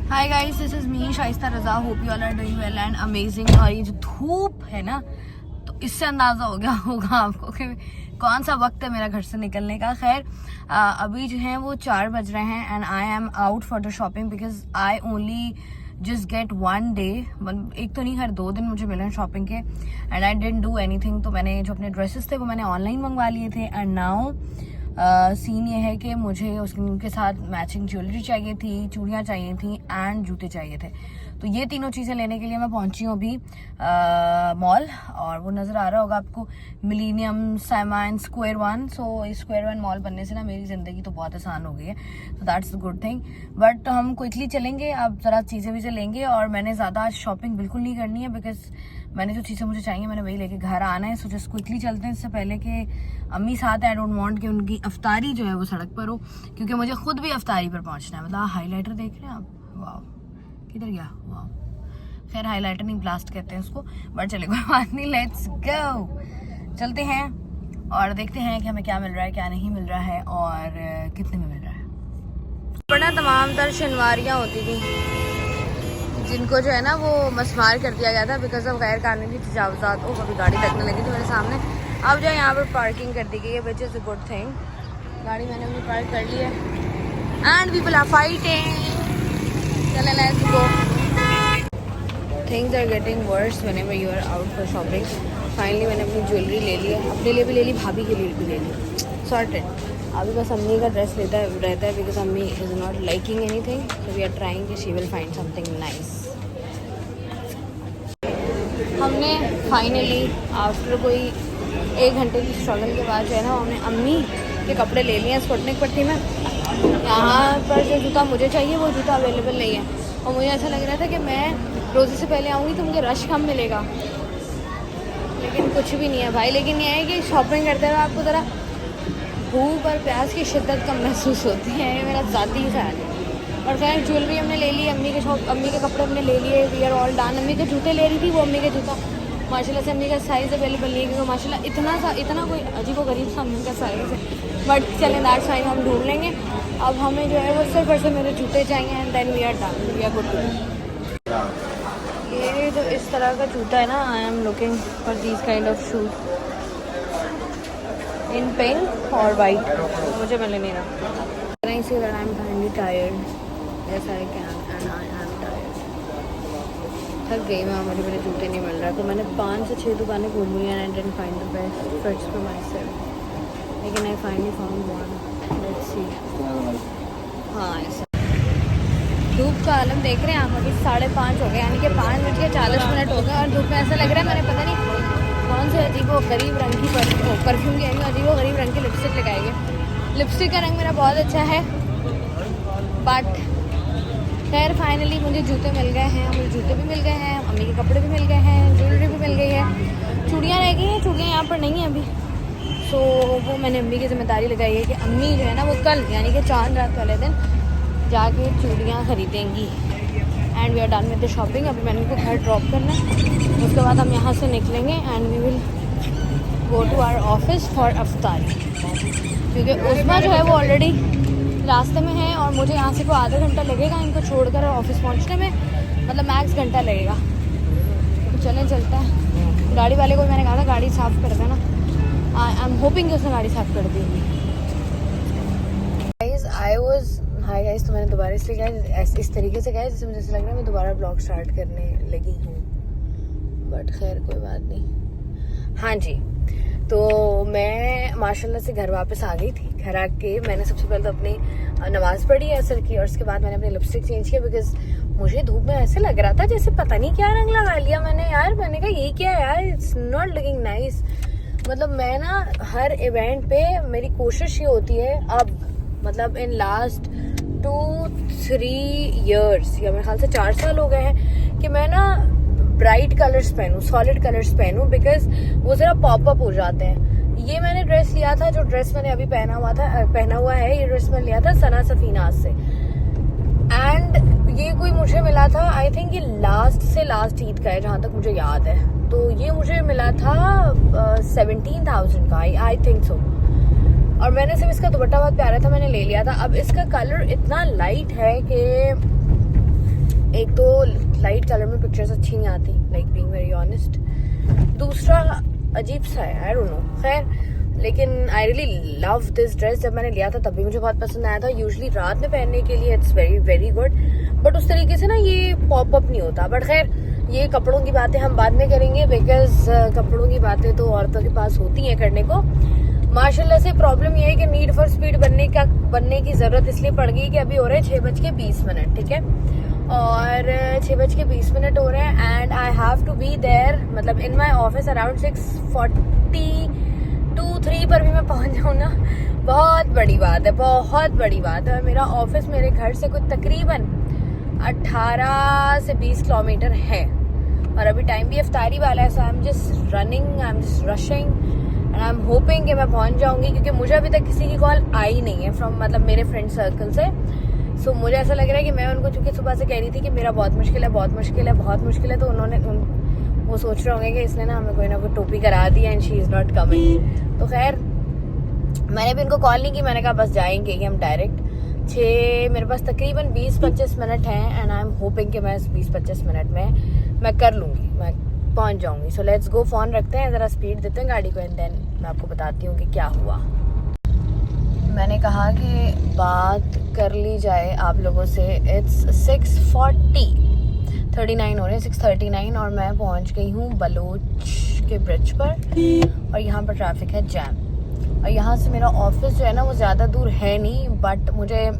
Hi guys, this is me Shaista Raza. Hope you all are doing well and amazing. और ये जो धूप है ना, तो इससे अंदाजा हो गया होगा आपको कि कौन सा वक्त है मेरा घर से निकलने का। खैर अभी जो है वो 4 बज रहे हैं and I am out for the shopping because I only just get 1 day. एक तो नहीं, हर 2 दिन मुझे मिले शॉपिंग के and I didn't do anything. तो मैंने जो अपने ड्रेसेस थे वो मैंने ऑनलाइन मंगवा लिए थे एंड नाउ सीन ये है कि मुझे उनके साथ मैचिंग ज्वेलरी चाहिए थी, चूड़ियाँ चाहिए थी एंड जूते चाहिए थे। तो ये तीनों चीज़ें लेने के लिए मैं पहुंची हूँ अभी मॉल, और वो नज़र आ रहा होगा आपको, मिलीनियम सामान स्क्वायर 1। सो इस स्क्वायर 1 मॉल बनने से ना मेरी ज़िंदगी तो बहुत आसान हो गई है, तो that's the good thing. But हम क्विकली चलेंगे, अब ज़रा चीज़ें भी लेंगे और मैंने ज़्यादा शॉपिंग बिल्कुल नहीं करनी है बिकॉज मैंने जो चीज़ें मुझे चाहिए मैंने वही लेके घर आना है। सो जस्ट क्विकली चलते हैं, इससे पहले कि अम्मी साथ आई डोंट वांट कि उनकी अफ्तारी जो है वो सड़क पर हो, क्योंकि मुझे खुद भी अफ्तारी पर पहुंचना है। मतलब हाईलाइटर देख रहे हैं आप, वाह किधर गया, वाह। खैर हाईलाइटर नहीं, ब्लास्ट कहते हैं उसको, बट चले कोई बात नहीं, लेट्स गो। चलते हैं और देखते हैं कि हमें क्या मिल रहा है, क्या नहीं मिल रहा है और कितने में मिल रहा है। वरना तमाम तर शनिवारियाँ होती थी जिनको जो है ना वो मस्मार कर दिया गया था बिकॉज ऑफ गैर कानूनी तजावुज़ात। ओ अभी गाड़ी लगने लगी थी मेरे सामने। अब जो यहाँ पर पार्किंग कर दी गई है which is a good thing. गाड़ी मैंने अपनी पार्क कर ली है एंड पीपल आर फाइटिंग। चलें let's go. Things are getting worse whenever you are out for shopping. Finally मैंने अपनी ज्वेलरी ले ली है, अपने लिए भी ले ली, भाभी के लिए भी ले ली, सॉर्टेड। अभी बस अम्मी का ड्रेस रहता है बिकॉज अम्मी is not liking anything, so we are trying कि she will find something nice. हमने फाइनली आफ्टर कोई 1 घंटे की स्ट्रगल के बाद जो है ना हमने अम्मी के कपड़े ले लिए हैं स्पुतनिक पट्टी में। यहाँ पर जो जूता मुझे चाहिए वो जूता अवेलेबल नहीं है और मुझे ऐसा लग रहा था कि मैं रोज़े से पहले आऊँगी तो मुझे रश कम मिलेगा, लेकिन कुछ भी नहीं है भाई। लेकिन ये है कि शॉपिंग करते हुए आपको ज़रा भूख और प्यास की शिद्दत कम महसूस होती है, ये मेरा ज़ाती ख्याल है। और खैर ज्वेलरी हमने ले ली, अम्मी के कपड़े हमने ले लिए, वी आर ऑल डन। अम्मी के जूते ले रही थी, वो अम्मी के जूता माशाल्लाह से अम्मी का साइज़ अवेलेबल नहीं है क्योंकि माशाल्लाह इतना कोई अजीब व गरीब सा अम्मी का साइज़ है, बट चलें दैट्स फाइन, हम ढूंढ लेंगे। अब हमें जो है वो सिर्फ और सिर्फ मेरे जूते चाहिए and then we are done, we are good to go. ये जो इस तरह का जूता है ना, I am looking for these kind of shoes in pink और वाइट, मुझे मिल नहीं रहा। I see that I am kindly tired, yes I can and I am tired। थक गई मैं, मुझे मेरे जूते नहीं मिल रहा, तो मैंने 5 से 6 दुकानें घूम ली and I didn't find the best fits for myself, लेकिन I finally found one. Let's see. हाँ ऐसा धूप का आलम देख रहे हैं आप, अभी 5:30 हो गए, यानी कि 5 बज के 40 मिनट हो गए और धूप में ऐसा लग रहा है मैंने पता नहीं कौन से अजीब व गरीब रंग की परफ्यूम की अजीब व गरीब रंग की लिपस्टिक लगाई है। लिपस्टिक का रंग मेरा बहुत अच्छा है, बट खैर फाइनली मुझे जूते मिल गए हैं, मुझे जूते भी मिल गए हैं, अम्मी के कपड़े भी मिल गए हैं, ज्वेलरी भी मिल गई है, चूड़ियाँ रह गई हैं, चूड़ियाँ यहाँ पर नहीं हैं अभी। सो वो मैंने अम्मी की जिम्मेदारी लगाई है कि अम्मी जो है ना वो कल यानी कि चांद रात वाले दिन जाके चूड़ियाँ खरीदेंगी and we are done with the shopping. अभी मैंने उनको घर ड्रॉप करना है, उसके बाद हम यहाँ से निकलेंगे and we will go to our office for अफ्तारी, क्योंकि उस्मा जो है वो ऑलरेडी रास्ते में है और मुझे यहाँ से कोई आधा घंटा लगेगा इनको छोड़कर ऑफिस पहुँचने में, मतलब मैक्स घंटा लगेगा। तो चलें चलता है। गाड़ी वाले को मैंने कहा था गाड़ी साफ़ कर देना, आई एम होपिंग कि उसने गाड़ी साफ़ कर दी होगी। हाय गाइस, तो मैंने दोबारा इसलिए गया इस तरीके से गया जैसे मुझे ऐसा लग रहा है मैं दोबारा ब्लॉग स्टार्ट करने लगी हूँ, बट खैर कोई बात नहीं। हाँ जी, तो मैं माशाल्लाह से घर वापस आ गई थी। घर आके मैंने सबसे पहले तो अपनी नमाज़ पढ़ी असर की और उसके बाद मैंने अपनी लिपस्टिक चेंज किया बिकॉज मुझे धूप में ऐसे लग रहा था जैसे पता नहीं क्या रंग लगा लिया मैंने यार। मैंने कहा ये क्या है यार, इट्स नॉट लुकिंग नाइस। मतलब मैं ना हर इवेंट पे मेरी कोशिश ये होती है अब, मतलब इन लास्ट 2-3 ईयर्स या मेरे ख्याल से 4 साल हो गए हैं कि मैं ना ब्राइट कलर्स पहनूं, सॉलिड कलर्स पहनूं बिकॉज वो ज़रा पॉप अप हो जाते हैं। ये मैंने ड्रेस लिया था, जो ड्रेस मैंने अभी पहना हुआ है, ये ड्रेस मैंने लिया था सना सफीनाज से एंड ये कोई मुझे मिला था आई थिंक ये लास्ट ईद का है जहाँ तक मुझे याद है। तो ये मुझे मिला था 17,000 का, आई थिंक सो। और मैंने सिर्फ इसका दुपट्टा बहुत प्यारा था, मैंने ले लिया था। अब इसका कलर इतना लाइट है कि एक तो लाइट कलर में पिक्चर्स अच्छी नहीं आती, लाइक बीइंग वेरी ऑनेस्ट। दूसरा अजीब सा है, आई डोंट नो। खैर, लेकिन I really love this dress. जब मैंने लिया था तब भी मुझे बहुत पसंद आया था। यूजुअली रात में पहनने के लिए it's very very good, but उस तरीके से ना ये पॉप अप नहीं होता। बट खैर, ये कपड़ों की बातें हम बाद में करेंगे, बिकॉज कपड़ों की बातें तो औरतों के पास होती हैं करने को। माशाल्लाह से प्रॉब्लम ये है कि नीड फॉर स्पीड बनने की जरूरत इसलिए पड़ गई कि अभी हो रहे हैं 6:20, ठीक है, और 6:20 हो रहे हैं and I have to be there, मतलब इन माई ऑफिस अराउंड 6:42-3 पर भी मैं पहुंच जाऊँ ना, बहुत बड़ी बात है, बहुत बड़ी बात है। मेरा ऑफिस मेरे घर से कुछ तकरीबन 18 से 20 किलोमीटर है और अभी टाइम भी इफ्तारी वाला है। So I am just running, I am just rushing and I am hoping कि मैं पहुंच जाऊंगी, क्योंकि मुझे अभी तक किसी की कॉल आई नहीं है फ्रॉम, मतलब मेरे फ्रेंड सर्कल से। सो मुझे ऐसा लग रहा है कि मैं उनको, चूंकि सुबह से कह रही थी कि मेरा बहुत मुश्किल है, बहुत मुश्किल है, बहुत मुश्किल है, तो वो सोच रहे होंगे कि इसने ना हमें कोई ना कोई टोपी करा दी and she is not coming. तो खैर, मैंने भी इनको कॉल नहीं की, मैंने कहा बस जाएंगे कि हम डायरेक्ट। मेरे पास तकरीबन 20-25 मिनट हैं एंड आई एम होपिंग कि मैं इस 20-25 मिनट में मैं कर लूँगी, मैं पहुँच जाऊँगी। सो लेट्स गो, फ़ोन रखते हैं, ज़रा स्पीड देते हैं गाड़ी को एंड देन मैं आपको बताती हूँ कि क्या हुआ। मैंने कहा कि बात कर ली जाए आप लोगों से। इट्स 6:39 हो रहे हैं, 6:39, और मैं पहुंच गई हूँ बलोच के ब्रिज पर और यहाँ पर ट्रैफिक है जैम। और यहाँ से मेरा ऑफिस जो है ना वो ज़्यादा दूर है नहीं, बट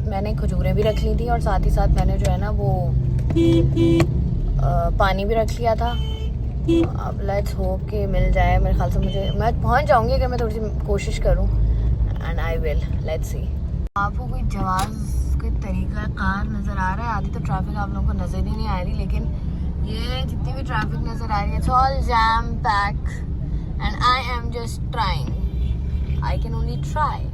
मैंने खजूरें भी रख ली थी और साथ ही साथ मैंने जो है ना वो पानी भी रख लिया था। अब लेट्स होप कि मिल जाए। मेरे ख्याल से मैं पहुँच जाऊँगी अगर मैं थोड़ी सी कोशिश करूँ, and I will, let's see. आपको कोई कोई तरीका कार नज़र आ रहा है? आधी तो ट्रैफिक आप लोगों को नज़र ही नहीं आ रही, लेकिन ये जितनी भी ट्रैफिक नज़र आ रही है it's all jam pack and I am just trying, I can only try.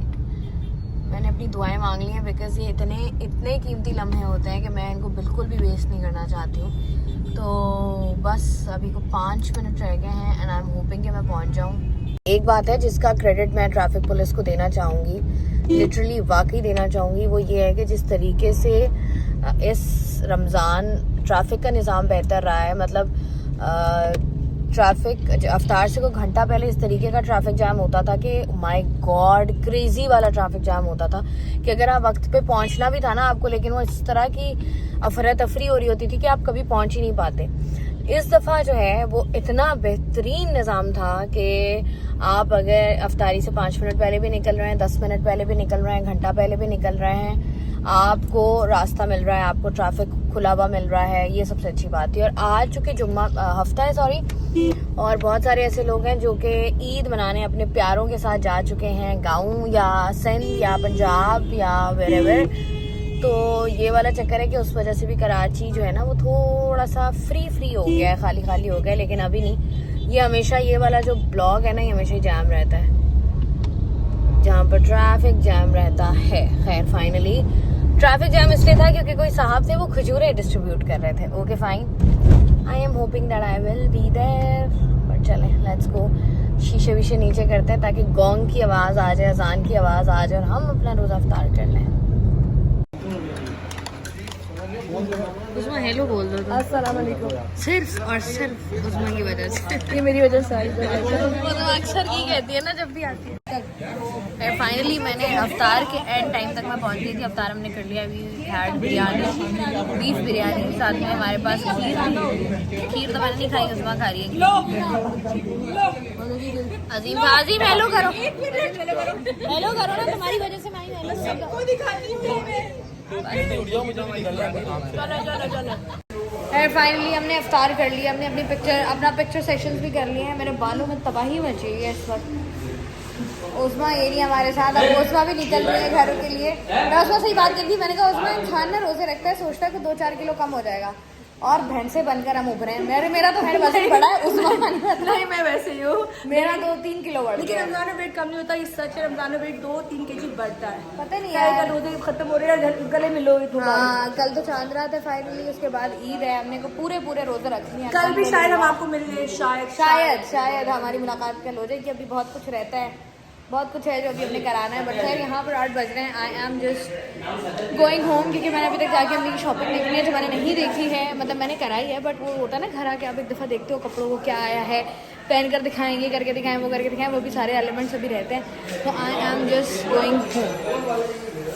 मैंने अपनी दुआएं मांग ली हैं, बिकॉज ये इतने कीमती लम्हे होते हैं कि मैं इनको बिल्कुल भी वेस्ट नहीं करना चाहती हूँ। तो बस अभी को 5 मिनट रह गए हैं एंड आई एम होपिंग कि मैं पहुँच जाऊँ। एक बात है जिसका क्रेडिट मैं ट्रैफिक पुलिस को देना चाहूँगी, लिटरली वाकई देना चाहूँगी, वो ये है कि जिस तरीके से इस रमज़ान ट्रैफिक का निज़ाम बेहतर रहा है। मतलब ट्रैफिक अफ्तार से कोई घंटा पहले इस तरीके का ट्रैफिक जाम होता था कि माय गॉड, क्रेजी वाला ट्रैफिक जाम होता था कि अगर आप वक्त पे पहुंचना भी था ना आपको, लेकिन वो इस तरह की अफरा तफरी हो रही होती थी कि आप कभी पहुंच ही नहीं पाते। इस दफ़ा जो है वो इतना बेहतरीन निज़ाम था कि आप अगर अफ्तारी से 5 मिनट पहले भी निकल रहे हैं, 10 मिनट पहले भी निकल रहे हैं, घंटा पहले भी निकल रहे हैं, आपको रास्ता मिल रहा है, आपको ट्रैफिक खुला हुआ मिल रहा है। ये सबसे अच्छी बात है। और आज चूँकि जुम्मा हफ्ता है, सॉरी, और बहुत सारे ऐसे लोग हैं जो कि ईद मनाने अपने प्यारों के साथ जा चुके हैं, गाँव या सिंध या पंजाब या वेरेवर। तो ये वाला चक्कर है कि उस वजह से भी कराची जो है ना वो थोड़ा सा फ्री हो गया है, खाली हो गया है, लेकिन अभी नहीं। ये हमेशा, ये वाला जो ब्लॉक है ना, ये हमेशा जाम रहता है, जहाँ पर ट्रैफिक जैम रहता है। खैर, फाइनली ट्रैफिक जैम इसलिए था क्योंकि कोई साहब थे वो खजूरें डिस्ट्रीब्यूट कर रहे थे। Okay fine, I am hoping that I will be there, but चले लेट्स गो। शीशे वीशे नीचे करते हैं ताकि गोंग की आवाज़ आ जाए, अजान की आवाज़ आ जाए और हम अपना रोज़ा अफ्तार कर लें। उसमें हेलो बोल दो। अस्सलाम वालेकुम। सिर्फ और सिर्फ उस्मा की वजह से, ये मेरी वजह से आई। वो तो अक्सर ही कहती है ना जब भी आती है। फाइनली मैंने अफ्तार के एंड टाइम तक मैं पहुंच गई थी। अफ्तार हमने कर लिया। अभी हैड बिरयानी, बीफ बिरयानी, साथ में हमारे पास खीर तो मैंने नहीं खाई, उस्मा खा रही है। अजीम हेलो करो, हेलो करो ना, तुम्हारी वजह से मैं आई। फाइनली हमने अफ्तार कर लिया, हमने अपना पिक्चर सेशंस भी कर लिए हैं। मेरे बालों में तबाही मची है इस वक्त। उस्मा ये नहीं हमारे साथ, अब उस्मा भी निकल रही है घरों के लिए। मैं उस्मा से ही बात करी थी, मैंने कहा उस्मा इंसान ना रोजे रखता है, सोचता है कि 2-4 किलो कम हो जाएगा, और भैंस से बनकर हम उभरे हैं। मेरा तो खैर वजन बढ़ा है, उस्मा नहीं, मैं वैसे ही हूँ, मेरा 2-3 किलो बढ़ गया। लेकिन रमजान में वेट कम नहीं होता, इस सच है रमजान में वेट 2-3 केजी बढ़ता है। पता नहीं यार, रोजे खत्म हो रहे हैं, गले मिलो। हाँ, कल तो चांद रात है फाइनली, उसके बाद ईद है। हमने को पूरे रोजे रख लिए। कल भी शायद हम आपको मिल लें, शायद हमारी मुलाकात कल हो जाएगी। अभी बहुत कुछ रहता है, बहुत कुछ है जो अभी हमने कराना है, बट खैर यहाँ पर 8 बज रहे हैं। आई एम जस्ट गोइंग होम, क्योंकि मैंने अभी तक जाके अम्मी की शॉपिंग देखनी है जो मैंने नहीं देखी है। मतलब मैंने कराई है, बट वो होता है ना घर आके आप एक दफ़ा देखते हो कपड़ों को क्या आया है, पहन कर दिखाएं, ये करके दिखाएं, वो करके दिखाएं, वो भी सारे एलिमेंट्स अभी रहते हैं। तो आई एम जस्ट गोइंग होम।